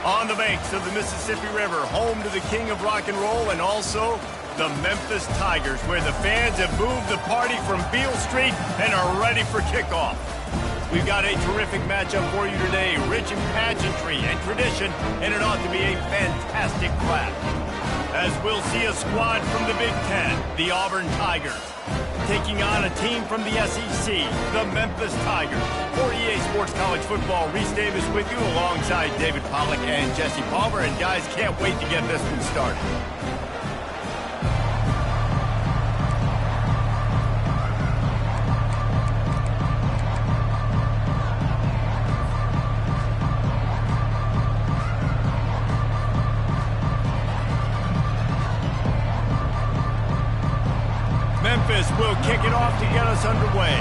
On the banks of the Mississippi River, home to the king of rock and roll and also the Memphis Tigers, where the fans have moved the party from Beale Street and are ready for kickoff. We've got a terrific matchup for you today, rich in pageantry and tradition, and it ought to be a fantastic clash. As we'll see a squad from the Big Ten, the Auburn Tigers, taking on a team from the SEC, the Memphis Tigers. For EA Sports College Football, Reese Davis with you alongside David Pollack and Jesse Palmer. And guys, can't wait to get this one started. Memphis will kick it off to get us underway.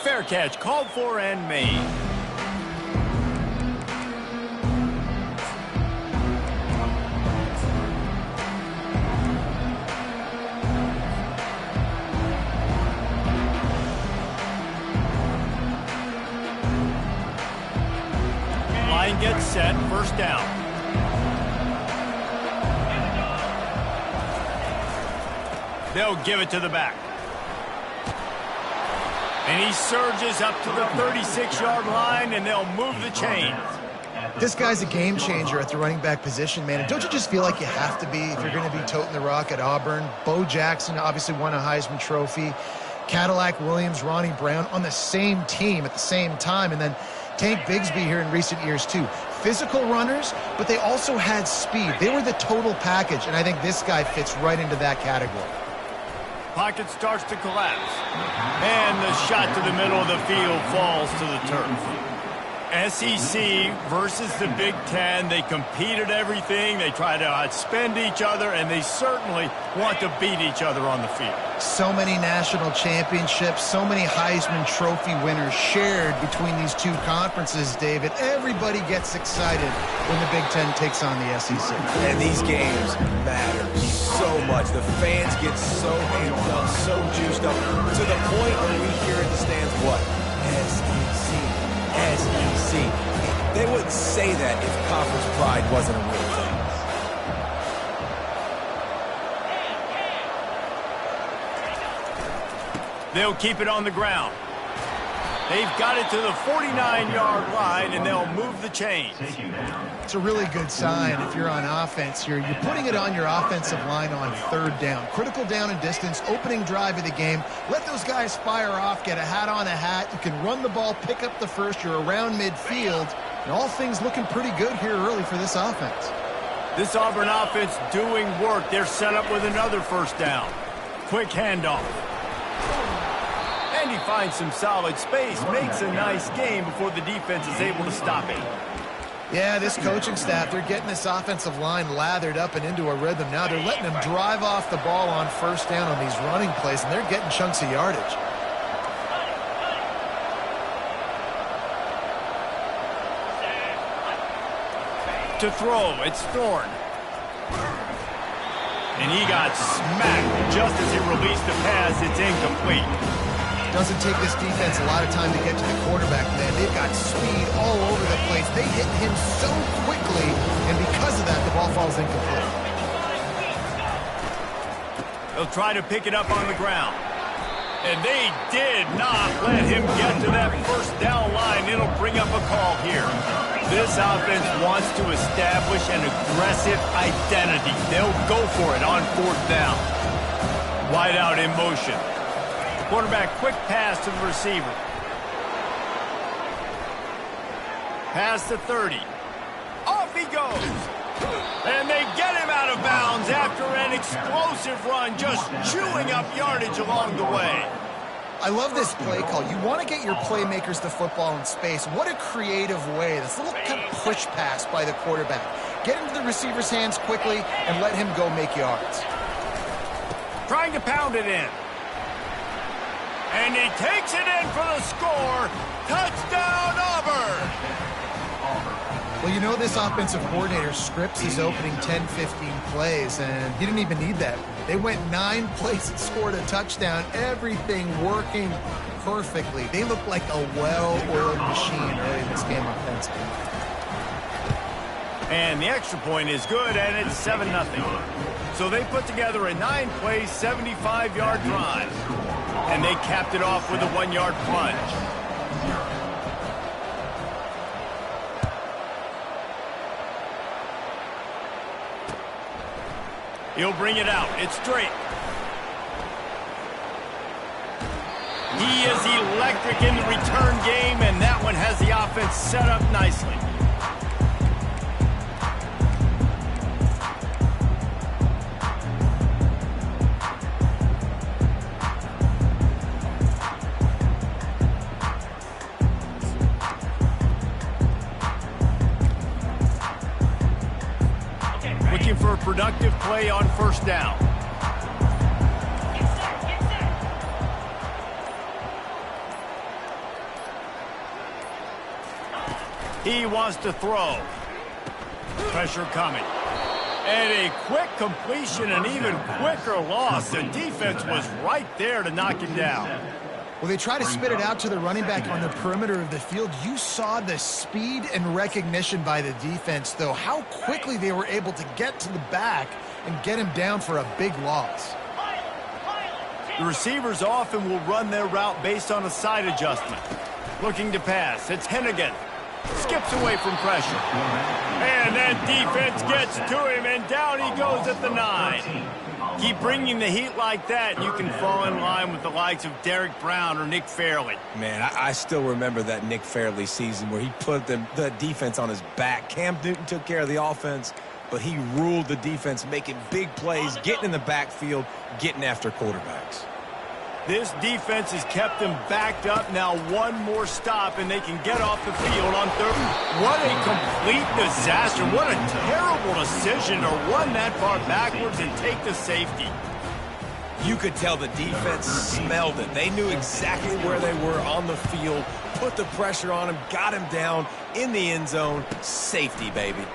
Fair catch called for and made. Line gets set, first down. They'll give it to the back. And he surges up to the 36-yard line, and they'll move the chains. This guy's a game changer at the running back position, man. And don't you just feel like you have to be if you're going to be toting the rock at Auburn? Bo Jackson obviously won a Heisman Trophy. Cadillac Williams, Ronnie Brown on the same team at the same time. And then Tank Bigsby here in recent years, too. Physical runners, but they also had speed. They were the total package, and I think this guy fits right into that category. Pocket starts to collapse. And the shot to the middle of the field falls to the turf. SEC versus the Big Ten. They compete at everything. They try to outspend each other, and they certainly want to beat each other on the field. So many national championships, so many Heisman Trophy winners shared between these two conferences, David. Everybody gets excited when the Big Ten takes on the SEC. And these games matter so much. The fans get so amped up, so juiced up, to the point where we hear in the stands, what? SEC. They wouldn't say that if conference pride wasn't a real thing. They'll keep it on the ground. They've got it to the 49-yard line, and they'll move the chains. It's a really good sign if you're on offense here. You're putting it on your offensive line on third down. Critical down and distance, opening drive of the game. Let those guys fire off, get a hat on a hat. You can run the ball, pick up the first. You're around midfield. And all things looking pretty good here early for this offense. This Auburn offense doing work. They're set up with another first down. Quick handoff. And he finds some solid space, makes a nice game before the defense is able to stop it. Yeah, this coaching staff, they're getting this offensive line lathered up and into a rhythm. Now they're letting them drive off the ball on first down on these running plays, and they're getting chunks of yardage. To throw, it's Thorne. And he got smacked just as he released the pass. It's incomplete. Doesn't take this defense a lot of time to get to the quarterback, man. They've got speed all over the place. They hit him so quickly, and because of that, the ball falls incomplete. They'll try to pick it up on the ground. And they did not let him get to that first down line. It'll bring up a call here. This offense wants to establish an aggressive identity. They'll go for it on fourth down. Wide out in motion. Quarterback, quick pass to the receiver. Pass to 30. Off he goes. And they get him out of bounds after an explosive run, just chewing up yardage along the way. I love this play call. You want to get your playmakers the football in space. What a creative way. This little kind of push pass by the quarterback. Get into the receiver's hands quickly and let him go make yards. Trying to pound it in. And he takes it in for the score. Touchdown, Auburn! Well, you know this offensive coordinator scripts his opening 10, 15 plays, and he didn't even need that. They went 9 plays and scored a touchdown, everything working perfectly. They look like a well-oiled machine early in this game offensively. And the extra point is good, and it's 7-0. So they put together a 9-play, 75-yard drive. And they capped it off with a 1-yard plunge. He'll bring it out. It's straight. He is electric in the return game, and that one has the offense set up nicely. Looking for a productive play on first down. He wants to throw. Pressure coming. And a quick completion, an even quicker loss. The defense was right there to knock him down. Well, they try to spit it out to the running back on the perimeter of the field. You saw the speed and recognition by the defense, though, how quickly they were able to get to the back and get him down for a big loss. The receivers often will run their route based on a side adjustment. Looking to pass. It's Hennigan. Skips away from pressure. And that defense gets to him, and down he goes at the 9. Keep bringing the heat like that, and you can fall in line with the likes of Derek Brown or Nick Fairley. Man, I still remember that Nick Fairley season where he put the defense on his back. Cam Newton took care of the offense, but he ruled the defense, making big plays, getting in the backfield, getting after quarterbacks. This defense has kept them backed up. Now one more stop, and they can get off the field on third. What a complete disaster. What a terrible decision to run that far backwards and take the safety. You could tell the defense smelled it. They knew exactly where they were on the field, put the pressure on him, got him down in the end zone. Safety, baby.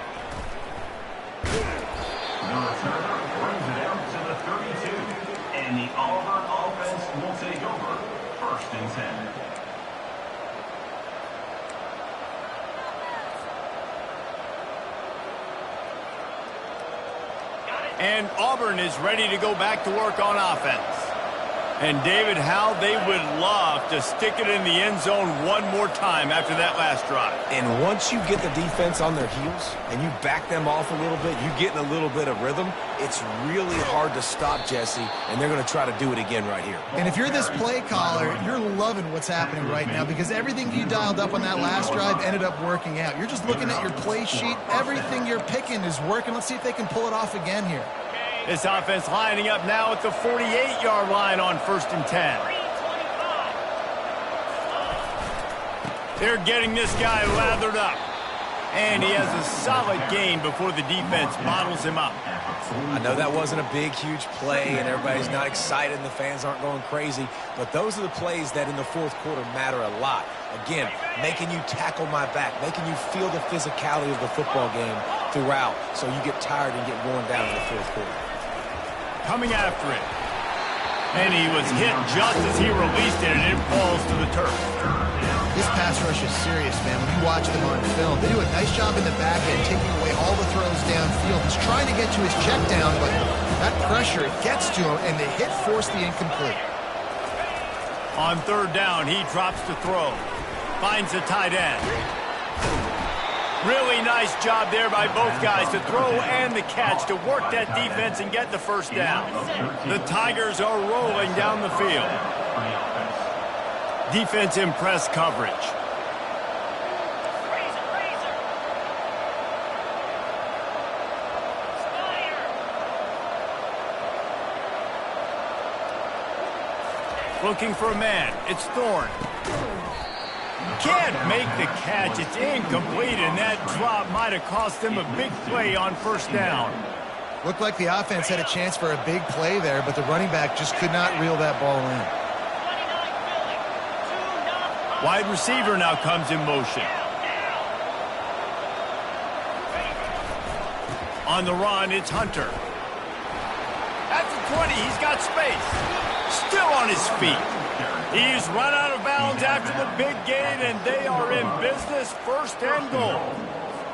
The returner brings it out to the 32, and the Auburn offense will take over 1st and 10. And Auburn is ready to go back to work on offense. And David, how they would love to stick it in the end zone one more time after that last drive. And once you get the defense on their heels and you back them off a little bit, you get in a little bit of rhythm, it's really hard to stop, Jesse, and they're going to try to do it again right here. And if you're this play caller, you're loving what's happening right now because everything you dialed up on that last drive ended up working out. You're just looking at your play sheet. Everything you're picking is working. Let's see if they can pull it off again here. This offense lining up now at the 48-yard line on 1st and 10. They're getting this guy lathered up. And he has a solid gain before the defense bottles him up. I know that wasn't a big, huge play, and everybody's not excited, and the fans aren't going crazy, but those are the plays that in the fourth quarter matter a lot. Again, making you tackle my back, making you feel the physicality of the football game throughout, so you get tired and get worn down in the fourth quarter. Coming after it. And he was hit just as he released it, and it falls to the turf. This pass rush is serious, man. When you watch them on film, they do a nice job in the back end, taking away all the throws downfield. He's trying to get to his check down, but that pressure gets to him, and the hit forced the incomplete. On 3rd down, he drops to throw. Finds the tight end. Really nice job there by both guys to throw and the catch to work that defense and get the first down. The Tigers are rolling down the field. Defense in press coverage. Looking for a man. It's Thorne. Can't make the catch. It's incomplete, and that drop might have cost them a big play on 1st down. Looked like the offense had a chance for a big play there, but the running back just could not reel that ball in. Wide receiver now comes in motion. On the run, it's Hunter. At the 20, he's got space. Still on his feet. He's run out of bounds after the big gain, and they are in business, first and goal.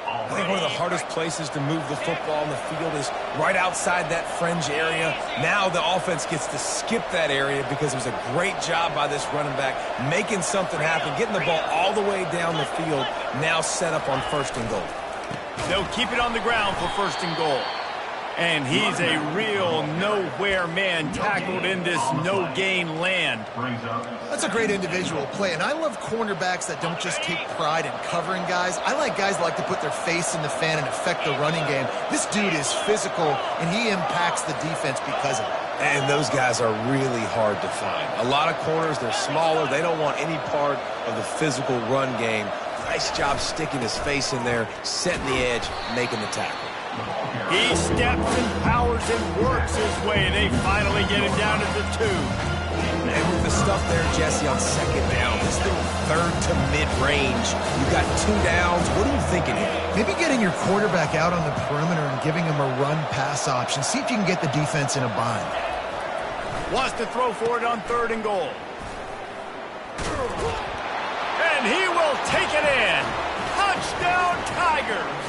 I think one of the hardest places to move the football on the field is right outside that fringe area. Now the offense gets to skip that area because it was a great job by this running back, making something happen, getting the ball all the way down the field, now set up on first and goal. They'll keep it on the ground for first and goal. And he's a real nowhere man tackled in this no-gain land. That's a great individual play, and I love cornerbacks that don't just take pride in covering guys. I like guys that like to put their face in the fan and affect the running game. This dude is physical, and he impacts the defense because of it. And those guys are really hard to find. A lot of corners, they're smaller. They don't want any part of the physical run game. Nice job sticking his face in there, setting the edge, making the tackle. He steps and powers and works his way, and they finally get him down to the 2. And with the stuff there, Jesse, on second down, this little third to mid-range, you got 2 downs. What are you thinking here? Maybe getting your quarterback out on the perimeter and giving him a run-pass option. See if you can get the defense in a bind. Wants to throw for it on third and goal. And he will take it in. Touchdown, Tigers.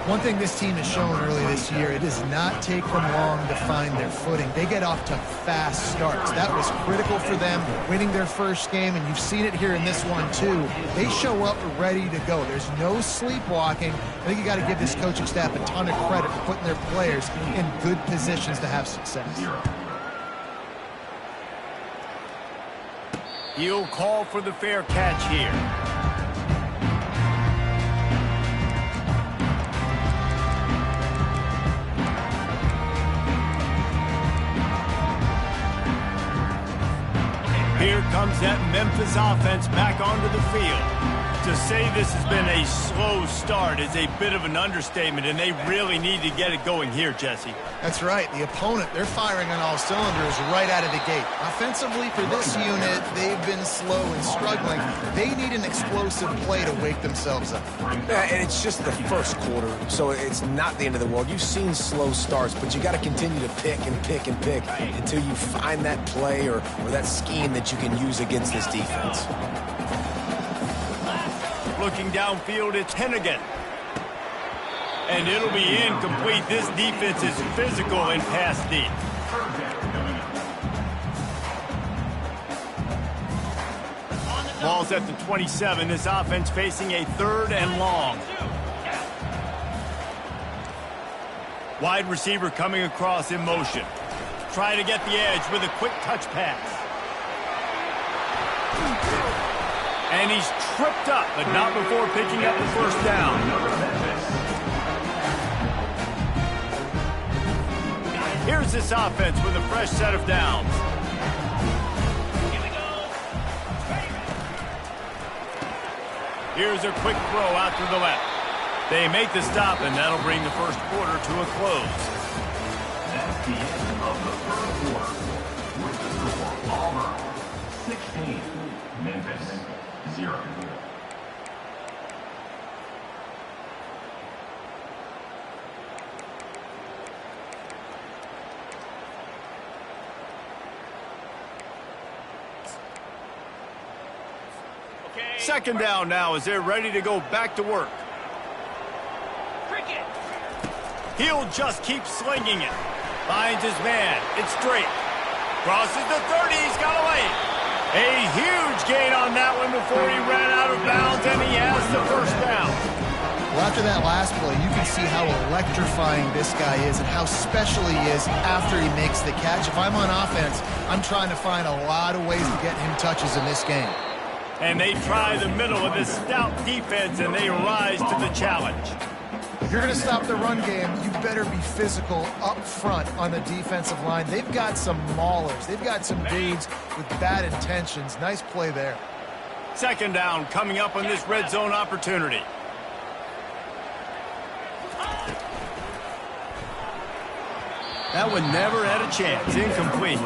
One thing this team has shown early this year, it does not take them long to find their footing. They get off to fast starts. That was critical for them, winning their first game, and you've seen it here in this one too. They show up ready to go. There's no sleepwalking. I think you got to give this coaching staff a ton of credit for putting their players in good positions to have success. He'll call for the fair catch here. Here comes that Memphis offense back onto the field. To say this has been a slow start is a bit of an understatement, and they really need to get it going here, Jesse. That's right. The opponent, they're firing on all cylinders right out of the gate. Offensively, for this unit, they've been slow and struggling. They need an explosive play to wake themselves up. Yeah, and it's just the first quarter, so it's not the end of the world. You've seen slow starts, but you got to continue to pick and pick and pick until you find that play or that scheme that you can use against this defense. Looking downfield, it's Hennigan. And it'll be incomplete. This defense is physical and pass deep. Ball's at the 27. This offense facing a 3rd and long. Wide receiver coming across in motion. Trying to get the edge with a quick touch pass. And he's tripped up, but not before picking up the first down. Here's this offense with a fresh set of downs. Here's a quick throw out to the left. They make the stop, and that'll bring the first quarter to a close. That's the end of the first quarter. With the score, Auburn 16, Memphis 0. Second down now as they're ready to go back to work. He'll just keep slinging it. Finds his man. It's straight. Crosses the 30. He's got away. A huge gain on that one before he ran out of bounds, and he has the first down. Well, after that last play, you can see how electrifying this guy is and how special he is after he makes the catch. If I'm on offense, I'm trying to find a lot of ways to get him touches in this game. And they try the middle of this stout defense, and they rise to the challenge. If you're going to stop the run game, you better be physical up front on the defensive line. They've got some maulers. They've got some dudes with bad intentions. Nice play there. Second down coming up on this red zone opportunity. That one never had a chance. Incomplete.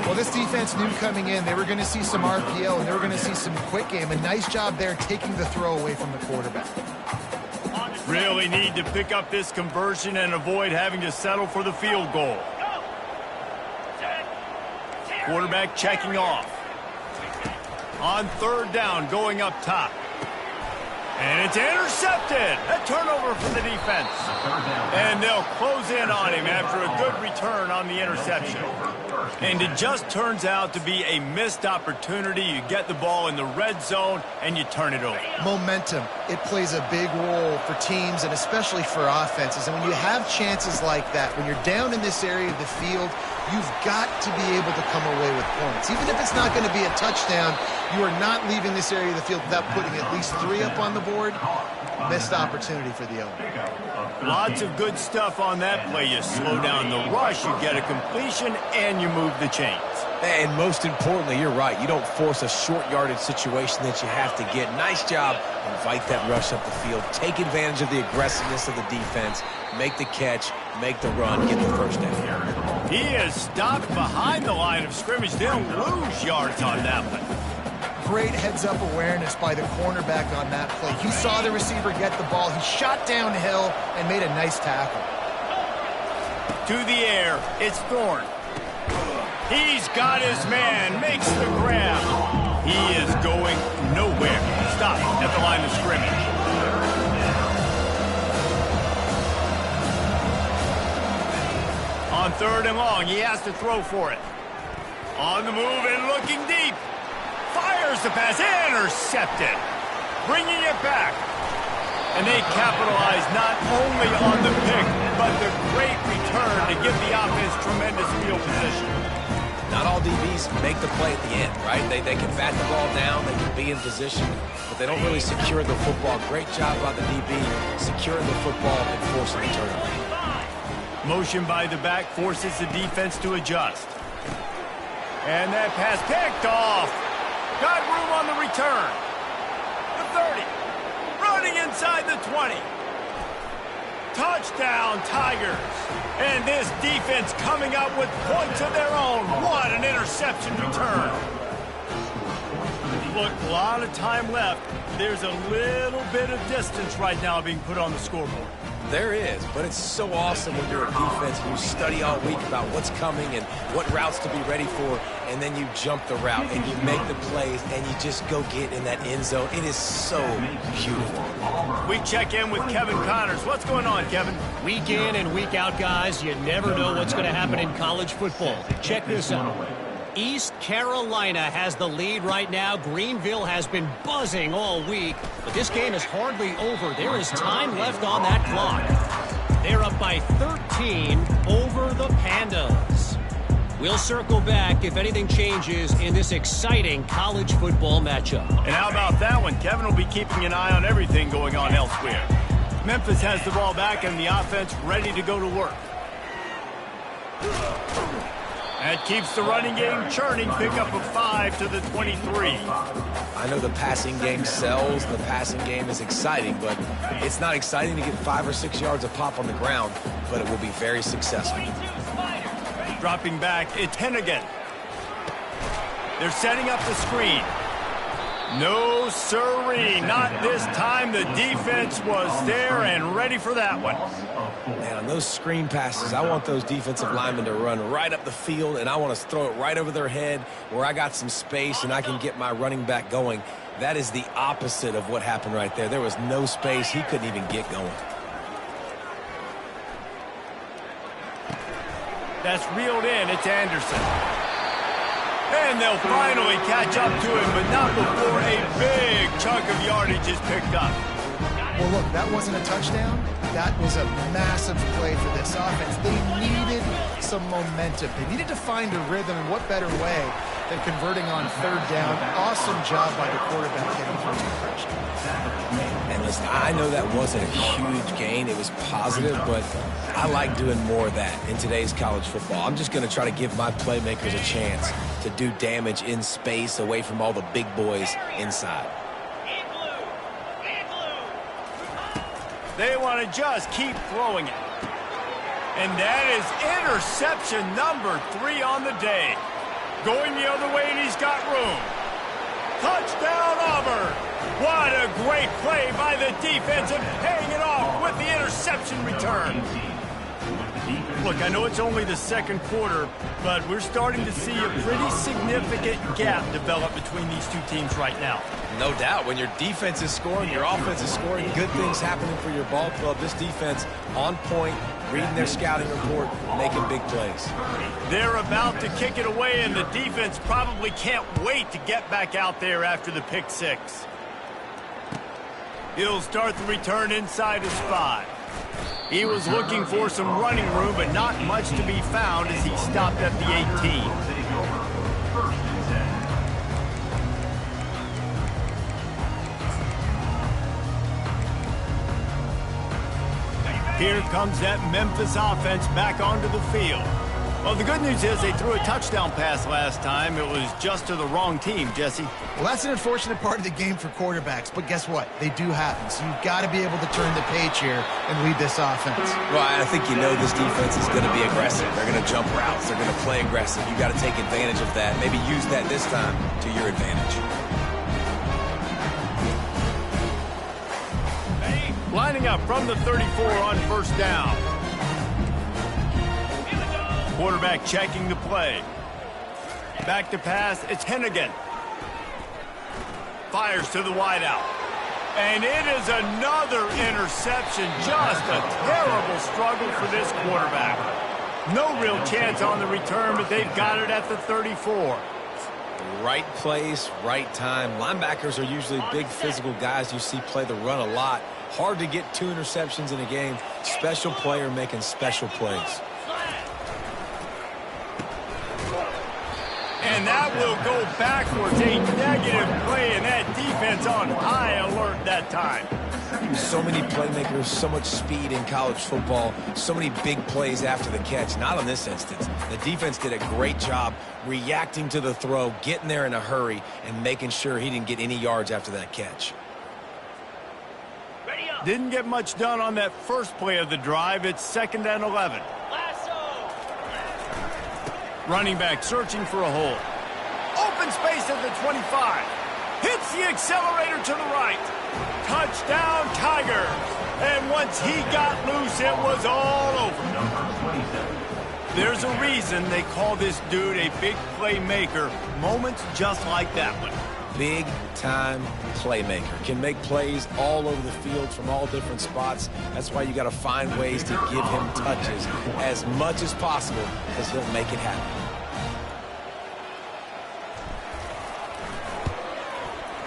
Well, this defense knew coming in they were going to see some RPO and they were going to see some quick game. A nice job there taking the throw away from the quarterback. Really need to pick up this conversion and avoid having to settle for the field goal. Quarterback checking off. On third down, going up top. And it's intercepted. A turnover for the defense. And they'll close in on him after a good return on the interception. And it just turns out to be a missed opportunity. You get the ball in the red zone, and you turn it over. Momentum. It plays a big role for teams and especially for offenses. And when you have chances like that, when you're down in this area of the field, you've got to be able to come away with points. Even if it's not going to be a touchdown, you are not leaving this area of the field without putting at least 3 up on the board. Missed opportunity for the owner. Lots of good stuff on that play. You slow down the rush, you get a completion, and you move the chains. And most importantly, you're right. You don't force a short yardage situation that you have to get. Nice job. Invite that rush up the field. Take advantage of the aggressiveness of the defense. Make the catch. Make the run. Get the first down. He is stopped behind the line of scrimmage. They'll lose yards on that one. Great heads-up awareness by the cornerback on that play. He saw the receiver get the ball. He shot downhill and made a nice tackle. To the air, it's Thorne. He's got his man, makes the grab. He is going nowhere. Stop at the line of scrimmage. On third and long, he has to throw for it. On the move and looking deep. Fires the pass, intercepted. Bringing it back. And they capitalize not only on the pick, but the great return to give the offense tremendous field position. Not all DBs make the play at the end, right? They can bat the ball down, they can be in position, but they don't really secure the football. Great job by the DB securing the football and forcing the turnover. Motion by the back forces the defense to adjust. And that pass picked off. Got room on the return. The 30. Running inside the 20. Touchdown, Tigers. And this defense coming up with points of their own. What an interception return. Look, a lot of time left. There's a little bit of distance right now being put on the scoreboard. There is, but it's so awesome when you're a defense and you study all week about what's coming and what routes to be ready for, and then you jump the route and you make the plays and you just go get in that end zone. It is so beautiful. We check in with Kevin Connors. What's going on, Kevin? Week in and week out, guys, you never know what's going to happen in college football. Check this out. East Carolina has the lead right now. Greenville has been buzzing all week, but this game is hardly over. There is time left on that clock. They're up by 13 over the Pandas. We'll circle back if anything changes in this exciting college football matchup. And how about that one? Kevin will be keeping an eye on everything going on elsewhere. Memphis has the ball back and the offense ready to go to work. That keeps the running game churning. Pickup of 5 to the 23. I know the passing game sells. The passing game is exciting, but it's not exciting to get 5 or 6 yards of pop on the ground, but it will be very successful. Dropping back, it's Hennigan. They're setting up the screen. No sirree, not this time. The defense was there and ready for that one. Man, on those screen passes, I want those defensive linemen to run right up the field, and I want to throw it right over their head where I got some space and I can get my running back going. That is the opposite of what happened right there. There was no space. He couldn't even get going. That's reeled in. It's Anderson. And they'll finally catch up to him, but not before a big chunk of yardage is picked up. Well, look, that wasn't a touchdown. That was a massive play for this offense. They needed some momentum. They needed to find a rhythm, and what better way than converting on third down. Awesome job by the quarterback getting first impression. And listen, I know that wasn't a huge gain. It was positive, but I like doing more of that in today's college football. I'm just going to try to give my playmakers a chance to do damage in space away from all the big boys inside. They want to just keep throwing it. And that is interception number 3 on the day. Going the other way, and he's got room. Touchdown, Auburn. What a great play by the defense and paying it off with return. Look, I know it's only the second quarter, but we're starting to see a pretty significant gap develop between these two teams right now. No doubt. When your defense is scoring, your offense is scoring, good things happening for your ball club. This defense on point, reading their scouting report, making big plays. They're about to kick it away, and the defense probably can't wait to get back out there after the pick six. He'll start the return inside his 5. He was looking for some running room, but not much to be found as he stopped at the 18. Here comes that Memphis offense back onto the field. Well, the good news is they threw a touchdown pass last time. It was just to the wrong team, Jesse. Well, that's an unfortunate part of the game for quarterbacks, but guess what? They do happen. So you've got to be able to turn the page here and lead this offense. Well, I think you know this defense is going to be aggressive. They're going to jump routes. They're going to play aggressive. You've got to take advantage of that. Maybe use that this time to your advantage. Lining up from the 34 on first down. Quarterback checking the play. Back to pass, it's Hennigan. Fires to the wideout. And it is another interception. Just a terrible struggle for this quarterback. No real chance on the return, but they've got it at the 34. Right place, right time. Linebackers are usually big physical guys you see play the run a lot. Hard to get 2 interceptions in a game. Special player making special plays. And that will go backwards. A negative play, and that defense on high alert that time. So many playmakers, so much speed in college football, so many big plays after the catch. Not in this instance. The defense did a great job reacting to the throw, getting there in a hurry, and making sure he didn't get any yards after that catch. Didn't get much done on that first play of the drive. It's 2nd and 11. Running back searching for a hole. Open space at the 25. Hits the accelerator to the right. Touchdown, Tigers. And once he got loose, it was all over. There's a reason they call this dude a big playmaker. Moments just like that one. Big-time playmaker. Can make plays all over the field from all different spots. That's why you got to find ways to give him touches as much as possible, because he'll make it happen.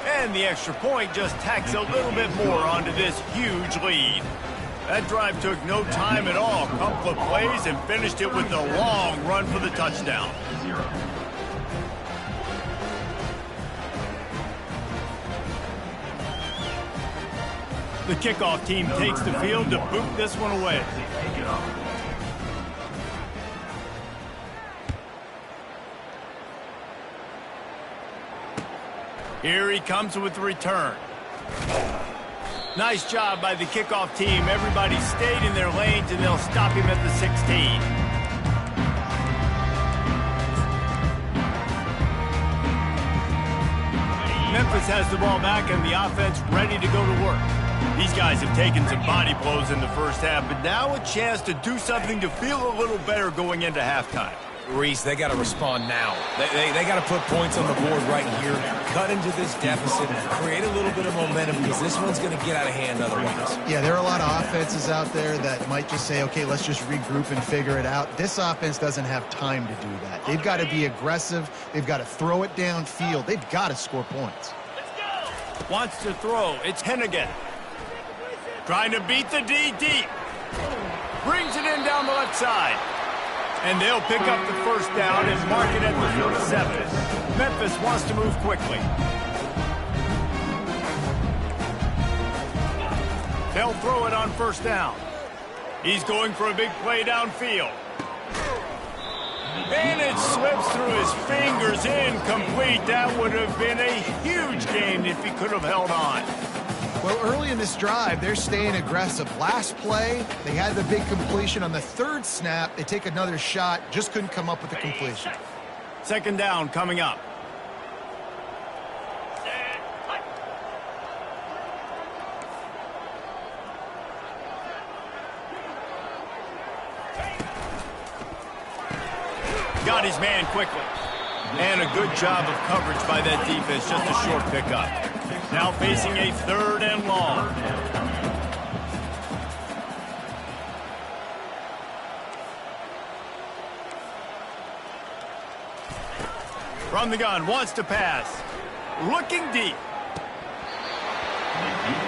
And the extra point just tacks a little bit more onto this huge lead. That drive took no time at all. A couple of plays and finished it with a long run for the touchdown. The kickoff team takes the field to boot this one away. Here he comes with the return. Nice job by the kickoff team. Everybody stayed in their lanes, and they'll stop him at the 16. Memphis has the ball back, and the offense ready to go to work. These guys have taken some body blows in the first half, but now a chance to do something to feel a little better going into halftime. Reese, they got to respond now. They got to put points on the board right here, cut into this deficit, create a little bit of momentum, because this one's going to get out of hand otherwise. Yeah, there are a lot of offenses out there that might just say, okay, let's just regroup and figure it out. This offense doesn't have time to do that. They've got to be aggressive. They've got to throw it downfield. They've got to score points. Wants to throw. It's Hennigan. Trying to beat the D deep. Brings it in down the left side. And they'll pick up the first down and mark it at the 47. Memphis wants to move quickly. They'll throw it on first down. He's going for a big play downfield. And it slips through his fingers, incomplete. That would have been a huge gain if he could have held on. Well, early in this drive, they're staying aggressive. Last play, they had the big completion. On the third snap, they take another shot, just couldn't come up with the completion. 2nd down coming up. got his man quickly. And a good job of coverage by that defense, just a short pickup. Now facing a 3rd and long. From the gun, wants to pass. Looking deep.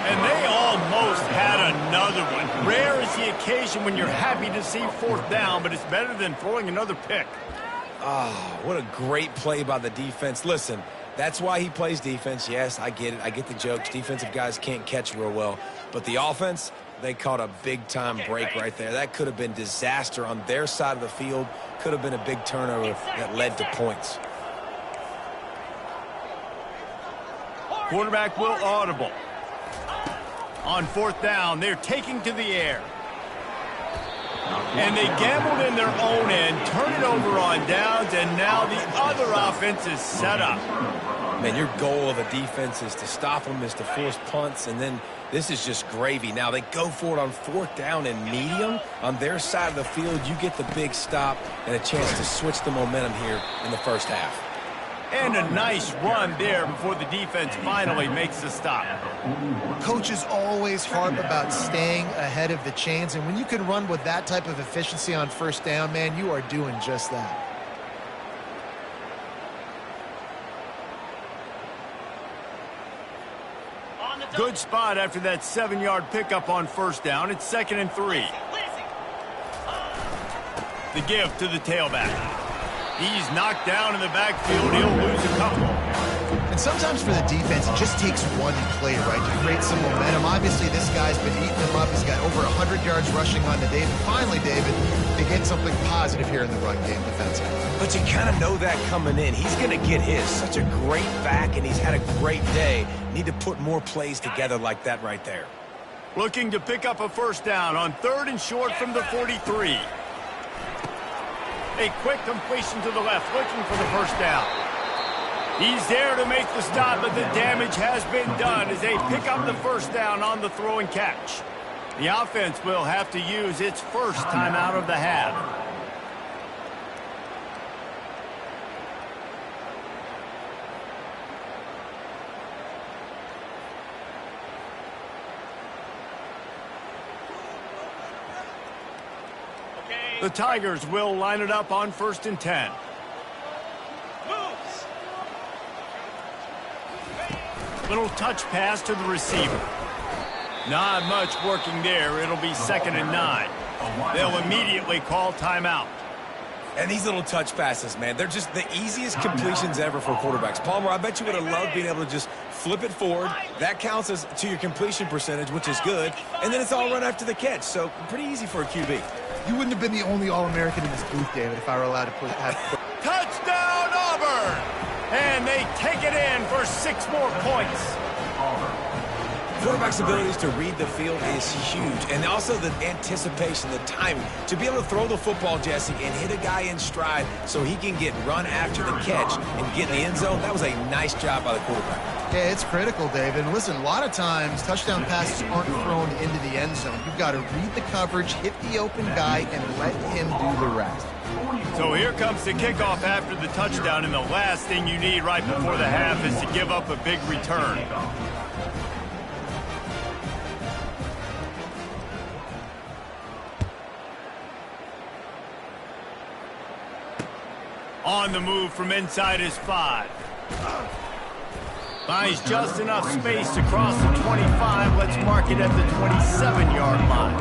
And they almost had another one. Rare is the occasion when you're happy to see 4th down, but it's better than throwing another pick. Oh, what a great play by the defense. Listen, that's why he plays defense. Yes, I get it. I get the jokes. Defensive guys can't catch real well. But the offense, they caught a big-time break right there. That could have been disaster on their side of the field. Could have been a big turnover that led to points. Quarterback will audible. On 4th down, they're taking to the air. And they gambled in their own end, turn it over on downs, and now the other offense is set up. Man, your goal of a defense is to stop them, is to force punts, and then this is just gravy. Now they go for it on 4th down and medium. On their side of the field, you get the big stop and a chance to switch the momentum here in the first half. And a nice run there before the defense finally makes the stop. Coaches always harp about staying ahead of the chains, and when you can run with that type of efficiency on 1st down, man, you are doing just that. Good spot after that 7-yard pickup on 1st down. It's 2nd and 3. The give to the tailback. He's knocked down in the backfield. He'll lose a couple. And sometimes for the defense, it just takes one play, right, to create some momentum. Obviously, this guy's been eating them up. He's got over 100 yards rushing on the day. And finally, David, they get something positive here in the run game defensively. But you kind of know that coming in. He's going to get his. Such a great back, and he's had a great day. Need to put more plays together like that right there. Looking to pick up a 1st down on 3rd and short from the 43. A quick completion to the left, looking for the 1st down. He's there to make the stop, but the damage has been done as they pick up the 1st down on the throw and catch. The offense will have to use its first timeout of the half. The Tigers will line it up on 1st and 10. Little touch pass to the receiver. Not much working there. It'll be 2nd and 9. They'll immediately call timeout. And these little touch passes, man, they're just the easiest completions ever for quarterbacks. Palmer, I bet you would have loved being able to just flip it forward. That counts as to your completion percentage, which is good. And then it's all run after the catch. So pretty easy for a QB. You wouldn't have been the only All-American in this booth, David, if I were allowed to put Touchdown, Auburn! And they take it in for 6 more points. Quarterback's abilities to read the field is huge, and also the anticipation, the timing. To be able to throw the football, Jesse, and hit a guy in stride so he can get run after the catch and get in the end zone, that was a nice job by the quarterback. Yeah, it's critical, David. And listen, a lot of times touchdown passes aren't thrown into the end zone. You've got to read the coverage, hit the open guy, and let him do the rest. So here comes the kickoff after the touchdown, and the last thing you need right before the half is to give up a big return. On the move from inside his 5. Finds just enough space to cross the 25. Let's mark it at the 27-yard line.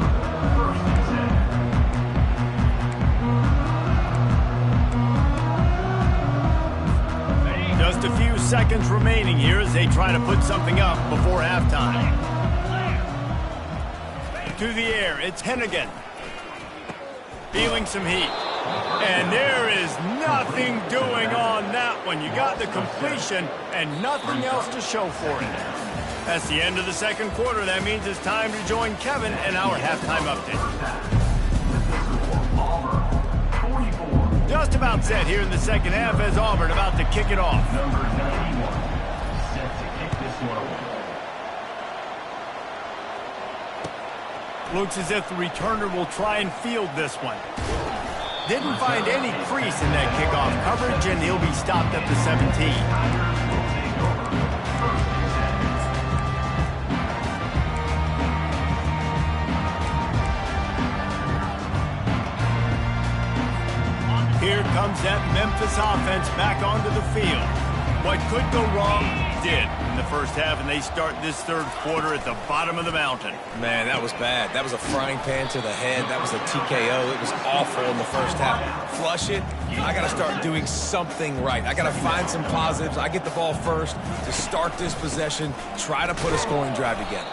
Just a few seconds remaining here as they try to put something up before halftime. To the air, it's Hennigan. Feeling some heat. And there is nothing doing on that one. You got the completion and nothing else to show for it. That's the end of the second quarter. That means it's time to join Kevin and our halftime update. Just about set here in the second half as Auburn about to kick it off. Number 91 set to kick this one away. Looks as if the returner will try and field this one. Didn't find any crease in that kickoff coverage, and he'll be stopped at the 17. Here comes that Memphis offense back onto the field. What could go wrong did in the first half, and they start this third quarter at the bottom of the mountain. Man, that was bad. That was a frying pan to the head. That was a TKO. It was awful in the first half. Flush it. I got to start doing something right. I got to find some positives. I get the ball first to start this possession, try to put a scoring drive together.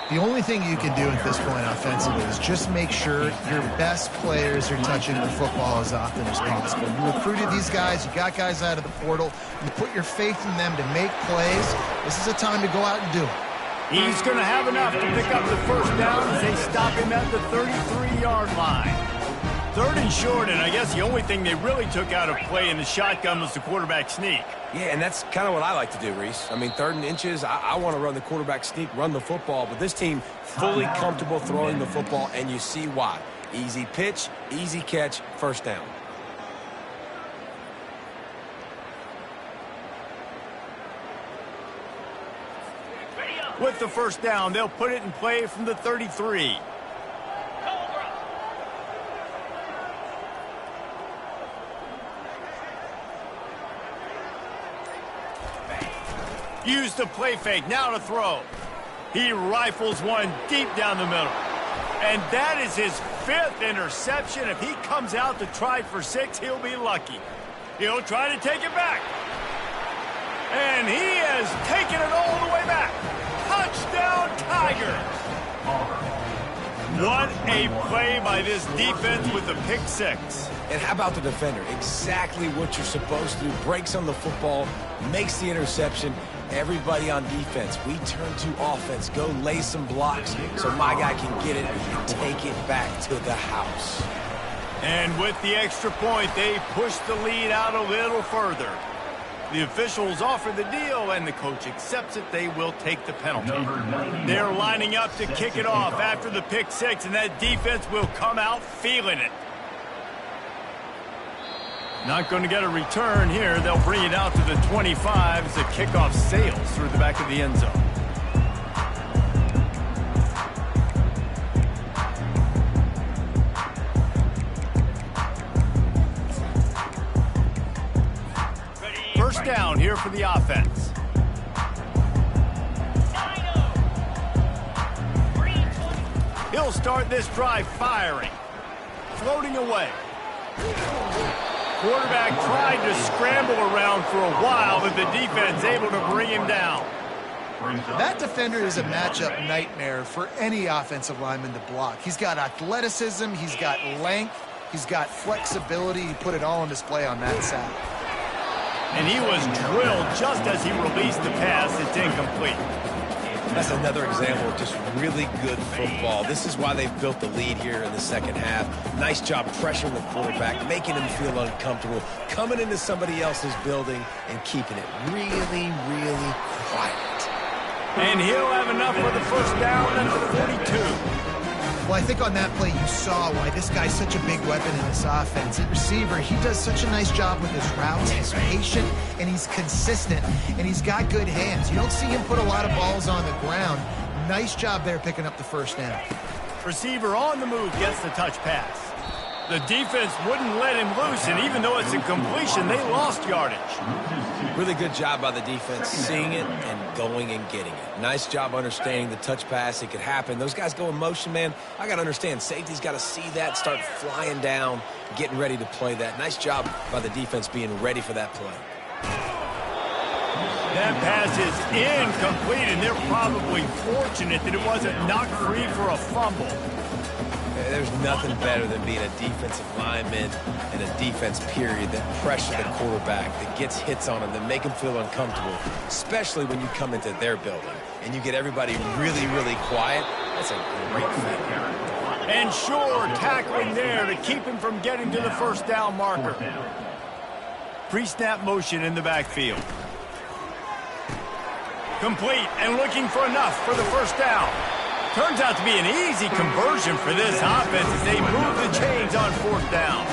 The only thing you can do at this point offensively is just make sure your best players are touching the football as often as possible. You recruited these guys, you got guys out of the portal, you put your faith in them to make plays. This is a time to go out and do it. He's going to have enough to pick up the first down as they stop him at the 33-yard line. Third and short, and I guess the only thing they really took out of play in the shotgun was the quarterback sneak. Yeah, and that's kind of what I like to do, Reese. I mean, 3rd and inches, I want to run the quarterback sneak, run the football, but this team fully comfortable throwing the football, and you see why. Easy pitch, easy catch, first down. With the first down, they'll put it in play from the 33. Use the play fake, now to throw. He rifles one deep down the middle. And that is his 5th interception. If he comes out to try for 6, he'll be lucky. He'll try to take it back. And he has taken it all the way back. Touchdown, Tigers! What a play by this defense with the pick 6. And how about the defender? Exactly what you're supposed to do. Breaks on the football, makes the interception. Everybody on defense, we turn to offense. Go lay some blocks so my guy can get it and take it back to the house. And with the extra point, they push the lead out a little further. The officials offer the deal, and the coach accepts it. They will take the penalty. They're lining up to kick it off after the pick 6, and that defense will come out feeling it. Not going to get a return here. They'll bring it out to the 25 as the kickoff sails through the back of the end zone. First down here for the offense. He'll start this drive firing. Floating away. Quarterback tried to scramble around for a while, but the defense able to bring him down. That defender is a matchup nightmare for any offensive lineman to block. He's got athleticism, he's got length, he's got flexibility. He put it all on display on that side. And he was drilled just as he released the pass. It's incomplete. That's another example of just really good football. This is why they've built the lead here in the second half. Nice job pressuring the quarterback, making him feel uncomfortable, coming into somebody else's building and keeping it really, really quiet. And he'll have enough for the first down at the 42. Well, I think on that play you saw why this guy's such a big weapon in this offense. At receiver, he does such a nice job with his routes. He's patient, and he's consistent, and he's got good hands. You don't see him put a lot of balls on the ground. Nice job there picking up the first down. Receiver on the move gets the touch pass. The defense wouldn't let him loose, and even though it's a completion, they lost yardage. Really good job by the defense, seeing it and going and getting it. Nice job understanding the touch pass. It could happen. Those guys go in motion, man. I got to understand, safety's got to see that, start flying down, getting ready to play that. Nice job by the defense being ready for that play. That pass is incomplete, and they're probably fortunate that it wasn't knocked free for a fumble. There's nothing better than being a defensive lineman in a defense period that pressure the quarterback, that gets hits on him, that make him feel uncomfortable, especially when you come into their building and you get everybody really, really quiet. That's a great feeling. And sure, tackling there to keep him from getting to the first down marker. Pre-snap motion in the backfield. Complete and looking for enough for the first down. Turns out to be an easy conversion for this offense as they move the chains on fourth down.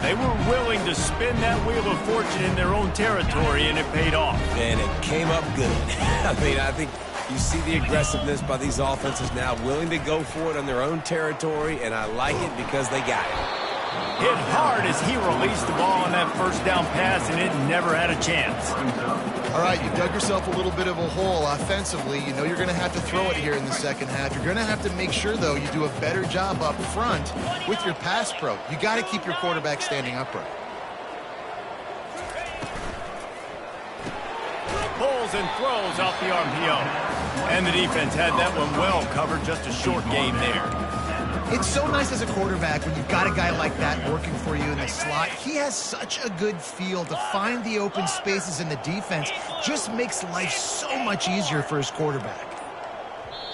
They were willing to spin that wheel of fortune in their own territory, and it paid off. And it came up good. I think you see the aggressiveness by these offenses now, willing to go for it on their own territory, and I like it because they got it. Hit hard as he released the ball on that first down pass, and it never had a chance. All right, you dug yourself a little bit of a hole offensively. You know you're going to have to throw it here in the second half. You're going to have to make sure, though, you do a better job up front with your pass pro. You got to keep your quarterback standing upright. Pulls and throws off the RPO. And the defense had that one well covered, just a short game there. It's so nice as a quarterback when you've got a guy like that working for you in the slot. He has such a good feel to find the open spaces in the defense. Just makes life so much easier for his quarterback.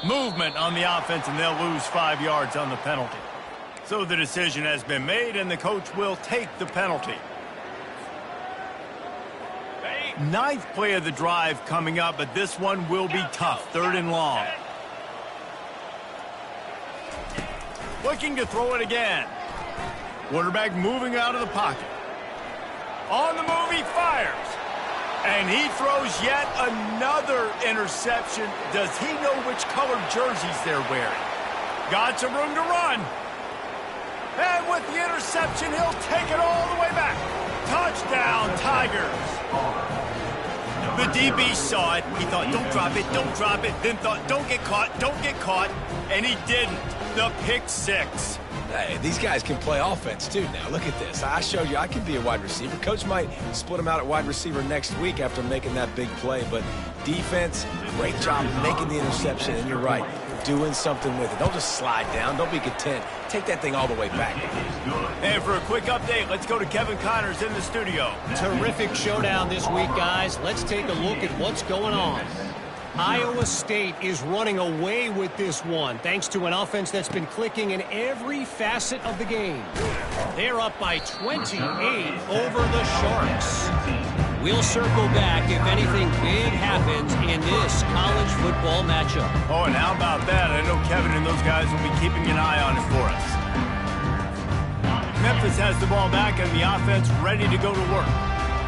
Movement on the offense, and they'll lose 5 yards on the penalty. So the decision has been made, and the coach will take the penalty. 9th play of the drive coming up, but this one will be tough. 3rd and long. Looking to throw it again. Quarterback moving out of the pocket. On the move, he fires. And he throws yet another interception. Does he know which colored jerseys they're wearing? Got some room to run. And with the interception, he'll take it all the way back. Touchdown, Tigers. The DB saw it. He thought, don't drop it, don't drop it. Then thought, don't get caught, don't get caught. And he didn't. The pick six. Hey, these guys can play offense, too. Now, look at this. I showed you I can be a wide receiver. Coach might split them out at wide receiver next week after making that big play. But defense, great job making the interception. And you're right, doing something with it. Don't just slide down. Don't be content. Take that thing all the way back. And for a quick update, let's go to Kevin Connors in the studio. Terrific showdown this week, guys. Let's take a look at what's going on. Iowa State is running away with this one, thanks to an offense that's been clicking in every facet of the game. They're up by 28 over the Sharks. We'll circle back if anything big happens in this college football matchup. Oh, and how about that? I know Kevin and those guys will be keeping an eye on it for us. Memphis has the ball back and the offense ready to go to work.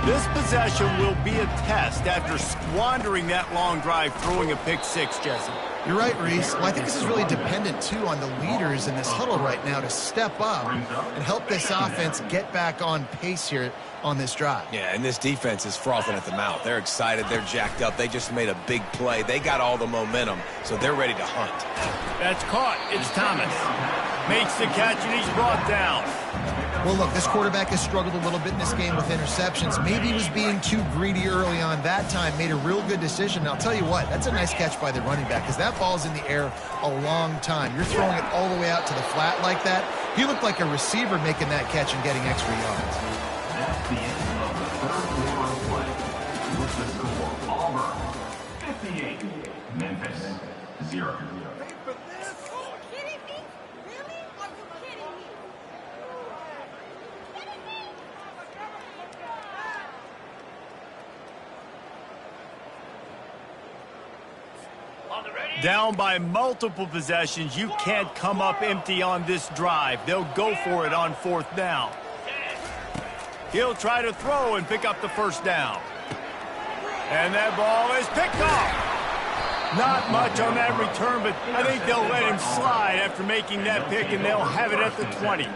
This possession will be a test after squandering that long drive, throwing a pick six, Jesse. You're right, Reese. Well, I think this is really dependent, too, on the leaders in this huddle right now to step up and help this offense get back on pace here on this drive. Yeah, and this defense is frothing at the mouth. They're excited. They're jacked up. They just made a big play. They got all the momentum, so they're ready to hunt. That's caught. It's Thomas. Makes the catch, and he's brought down. Well, look, this quarterback has struggled a little bit in this game with interceptions. Maybe he was being too greedy early on that time, made a real good decision. And I'll tell you what, that's a nice catch by the running back because that ball's in the air a long time. You're throwing it all the way out to the flat like that. He looked like a receiver making that catch and getting extra yards. That's the end of the third quarter of play. With the score, Auburn 58, Memphis 0. Down by multiple possessions, you can't come up empty on this drive. They'll go for it on 4th down. He'll try to throw and pick up the first down. And that ball is picked off. Not much on that return, but I think they'll let him slide after making that pick, and they'll have it at the 20.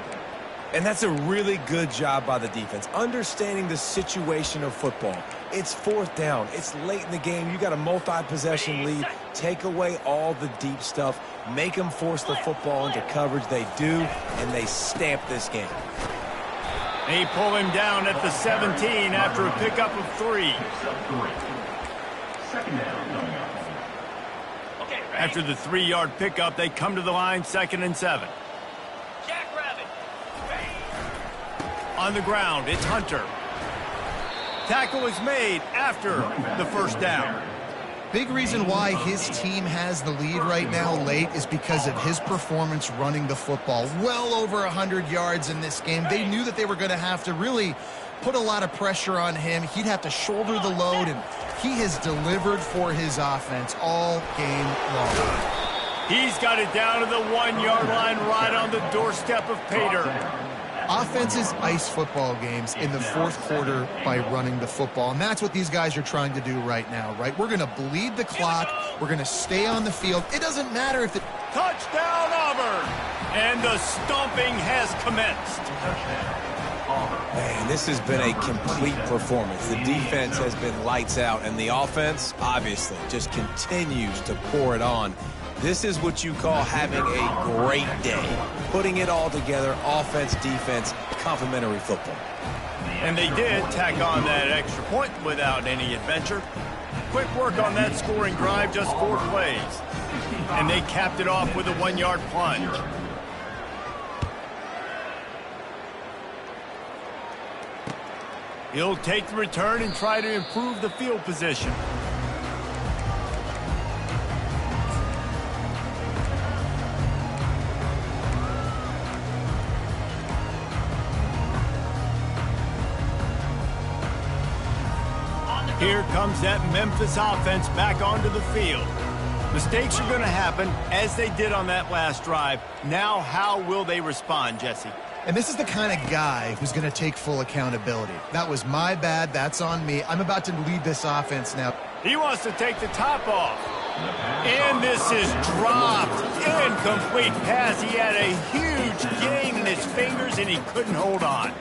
And that's a really good job by the defense, understanding the situation of football. It's 4th down. It's late in the game. You got a multi-possession lead. Take away all the deep stuff. Make them force the football into coverage. They do, and they stamp this game. They pull him down at the 17 after a pickup of 3. Second down. After the 3-yard pickup, they come to the line, 2nd and 7. On the ground, it's Hunter. Tackle is made after the first down. Big reason why his team has the lead right now late is because of his performance running the football. Well over 100 yards in this game. They knew that they were going to have to really put a lot of pressure on him. He'd have to shoulder the load, and he has delivered for his offense all game long. He's got it down to the 1-yard line right on the doorstep of Pater. Offenses ice football games in the fourth quarter by running the football, and that's what these guys are trying to do right now, right? We're going to bleed the clock. We're going to stay on the field. It doesn't matter if it... Touchdown, Auburn! And the stomping has commenced. Man, this has been a complete performance. The defense has been lights out, and the offense, obviously, just continues to pour it on. This is what you call having a great day. Putting it all together, offense, defense, complementary football. And they did tack on that extra point without any adventure. Quick work on that scoring drive, just 4 plays. And they capped it off with a 1-yard plunge. He'll take the return and try to improve the field position. Here comes that Memphis offense back onto the field. Mistakes are going to happen, as they did on that last drive. Now, how will they respond, Jesse? And this is the kind of guy who's going to take full accountability. That was my bad. That's on me. I'm about to lead this offense now. He wants to take the top off. And this is dropped. Incomplete pass. He had a huge gain in his fingers, and he couldn't hold on.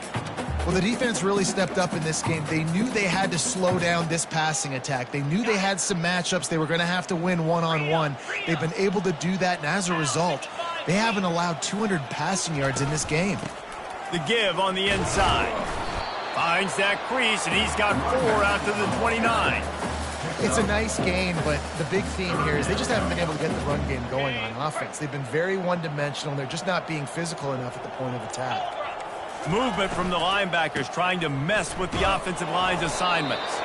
Well, the defense really stepped up in this game. They knew they had to slow down this passing attack. They knew they had some matchups they were going to have to win one-on-one. They've been able to do that, and as a result, they haven't allowed 200 passing yards in this game. The give on the inside. Finds that crease, and he's got 4 out to the 29. It's a nice gain, but the big theme here is they just haven't been able to get the run game going on offense. They've been very one-dimensional, and they're just not being physical enough at the point of attack. Movement from the linebackers trying to mess with the offensive line's assignments.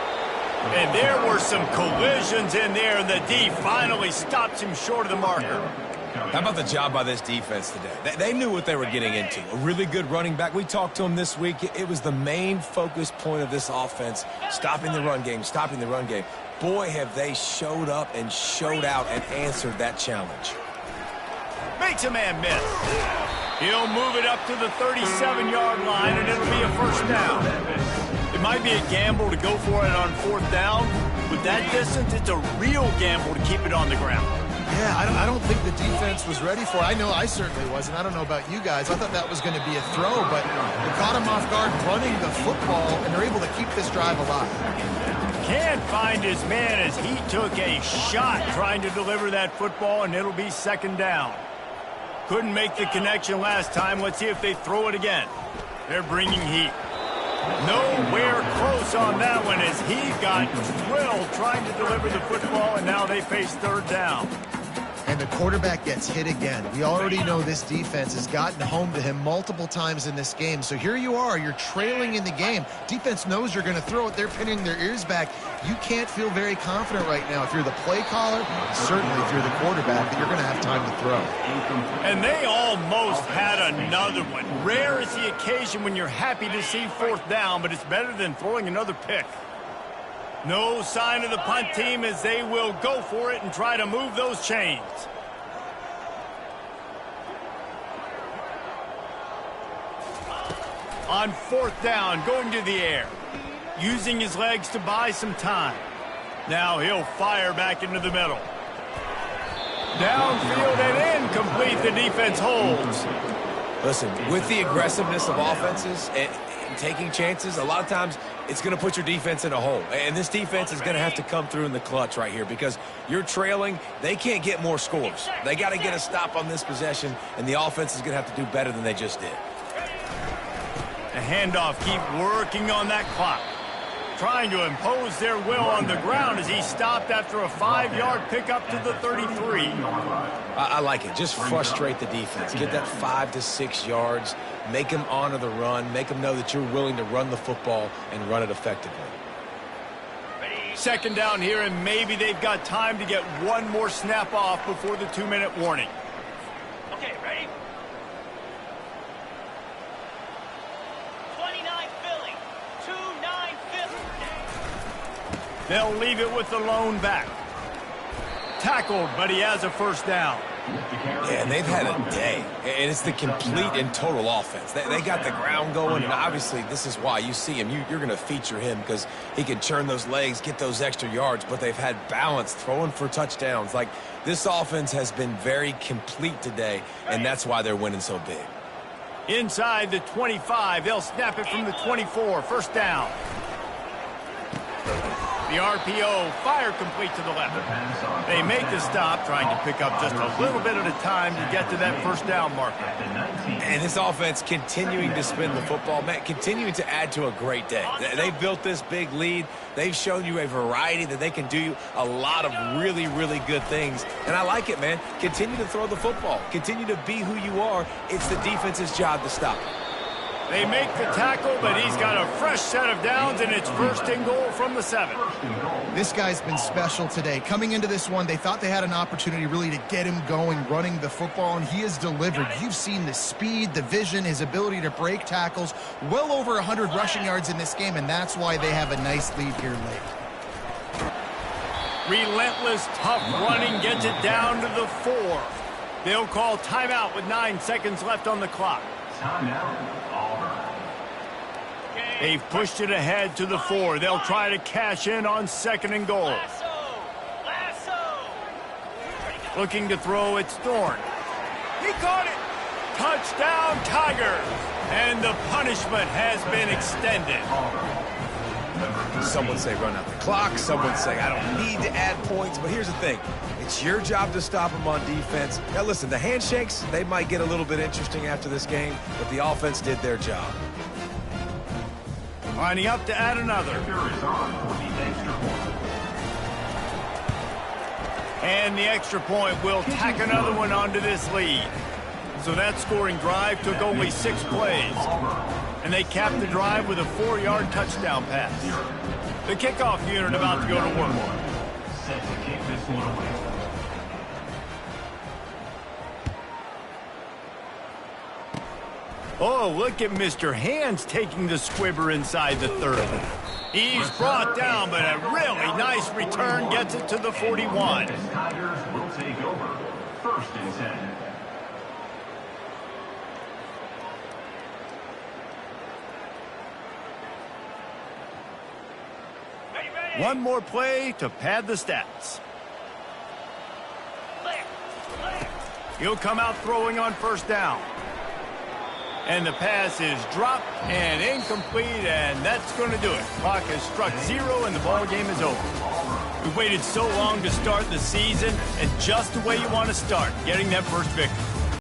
And there were some collisions in there, and the D finally stops him short of the marker. How about the job by this defense today? They knew what they were getting into. A really good running back. We talked to him this week. It was the main focus point of this offense, stopping the run game, stopping the run game. Boy, have they showed up and showed out and answered that challenge. Makes a man miss. He'll move it up to the 37-yard line, and it'll be a first down. It might be a gamble to go for it on 4th down. With that distance, it's a real gamble to keep it on the ground. Yeah, I don't think the defense was ready for it. I know I certainly wasn't. I don't know about you guys. I thought that was going to be a throw, but they caught him off guard running the football, and they're able to keep this drive alive. Can't find his man as he took a shot trying to deliver that football, and it'll be 2nd down. Couldn't make the connection last time. Let's see if they throw it again. They're bringing heat. Nowhere close on that one as he got drilled trying to deliver the football, and now they face 3rd down. And the quarterback gets hit again. We already know this defense has gotten home to him multiple times in this game. So here you are. You're trailing in the game. Defense knows you're going to throw it. They're pinning their ears back. You can't feel very confident right now if you're the play caller, certainly if you're the quarterback, that you're going to have time to throw. And they almost had another one. Rare is the occasion when you're happy to see 4th down, but it's better than throwing another pick. No sign of the punt team as they will go for it and try to move those chains. On 4th down, going to the air. Using his legs to buy some time. Now he'll fire back into the middle. Downfield and incomplete. The defense holds. Listen, with the aggressiveness of offenses and taking chances, a lot of times it's going to put your defense in a hole. And this defense is going to have to come through in the clutch right here because you're trailing. They can't get more scores. They got to get a stop on this possession, and the offense is going to have to do better than they just did. A handoff, keep working on that clock. Trying to impose their will on the ground as he stopped after a 5-yard pickup to the 33. I like it. Just frustrate the defense. Get that 5 to 6 yards. Make them honor the run. Make them know that you're willing to run the football and run it effectively. 2nd down here, and maybe they've got time to get one more snap off before the 2-minute warning. Okay, ready? 29 Philly. 2-9 Philly. They'll leave it with the lone back. Tackled, but he has a first down. Yeah, and they've had a day, and it's the complete and total offense. They got the ground going, and obviously this is why you see him. You're going to feature him because he can churn those legs, get those extra yards, but they've had balance, throwing for touchdowns. Like, this offense has been very complete today, and that's why they're winning so big. Inside the 25, they'll snap it from the 24, first down. The RPO, fire complete to the left. They make the stop, trying to pick up just a little bit at a time to get to that first down marker. And this offense continuing to spin the football, man, continuing to add to a great day. They've built this big lead. They've shown you a variety that they can do a lot of really, really good things. And I like it, man. Continue to throw the football. Continue to be who you are. It's the defense's job to stop. They make the tackle, but he's got a fresh set of downs, and it's first and goal from the 7. This guy's been special today. Coming into this one, they thought they had an opportunity really to get him going, running the football, and he has delivered. You've seen the speed, the vision, his ability to break tackles, well over 100 rushing yards in this game, and that's why they have a nice lead here late. Relentless, tough running gets it down to the 4. They'll call timeout with 9 seconds left on the clock. Timeout. They've pushed it ahead to the 4. They'll try to cash in on second and goal. Looking to throw, it's Thorne. He caught it. Touchdown, Tigers. And the punishment has been extended. Some would say run out the clock. Some would say I don't need to add points. But here's the thing. It's your job to stop them on defense. Now, listen, the handshakes, they might get a little bit interesting after this game, but the offense did their job. Lining up to add another. And the extra point will tack another one onto this lead. So that scoring drive took only 6 plays. And they capped the drive with a 4-yard touchdown pass. The kickoff unit about to go to work. Set to kick this one away. Oh, look at Mr. Hands taking the squibber inside the 30. He's brought down, but a really nice return gets it to the 41. Tigers will take over. First and 10. One more play to pad the stats. He'll come out throwing on first down. And the pass is dropped and incomplete, and that's going to do it. Clock has struck 0, and the ball game is over. We've waited so long to start the season, and just the way you want to start, getting that first victory.